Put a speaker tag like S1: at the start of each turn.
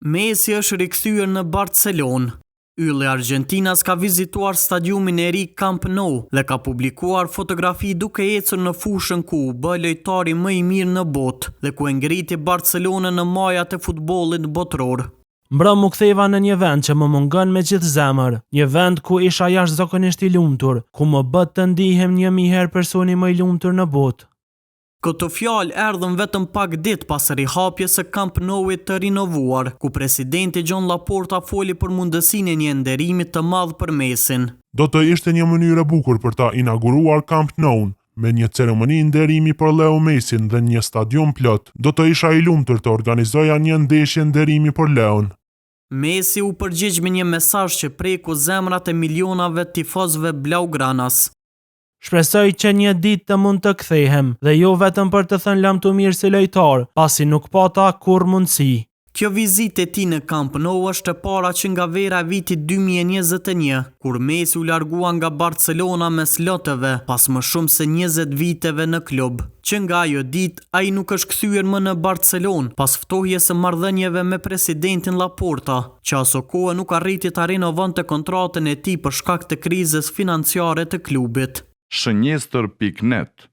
S1: Messi është rikthyer në Barcelonë. Ylli Argjentinas ka vizituar stadiumin e ri Camp Nou dhe ka publikuar fotografi duke ecur në fushën ku u bë lojtari më i mirë në botë dhe ku e ngriti Barcelonën në majat e futbollit botëror.
S2: Mbrëm u ktheva në një vend që më mungon me gjithë zemër, një vend ku isha jashtëzakonisht i lumtur, ku më bë të ndihem 1000 herë personi më i lumtur në botë.
S1: Këto fjalë erdhën vetëm pak ditë pas rihapjes së Camp Nou-it të rinovuar, ku presidenti John Laporta foli për mundësinë e një nderimi të madh për Messin.
S3: Do të ishte një mënyrë e bukur për ta inauguruar Camp Nou, me një ceremoni nderimi për Leo Messin dhe një stadium plot. Do të isha i lumtur të organizoja një ndeshje nderimi për Leon.
S1: Messi u përgjigj me një mesazh që preku zemrat e milionave tifozëve blaugranas.
S2: Shpresoj që një ditë të mund të kthehem dhe jo vetëm për të thënë lam të mirë si lojtar, pasi nuk pata kur mundësi.
S1: Kjo vizitë e tij në Camp Nou është e para që nga vera e vitit 2021, kur Messi u largua nga Barcelona mes lotëve pas më shumë se 20 viteve në klub. Që nga ajo ditë ai nuk është kthyer më në Barcelonë pas ftohjes së marrëdhënieve me presidentin Laporta, që aso kohë nuk arriti ta rinovonte kontratën e tij për shkak të krizës financiare të klubit.
S4: Shënjestër.net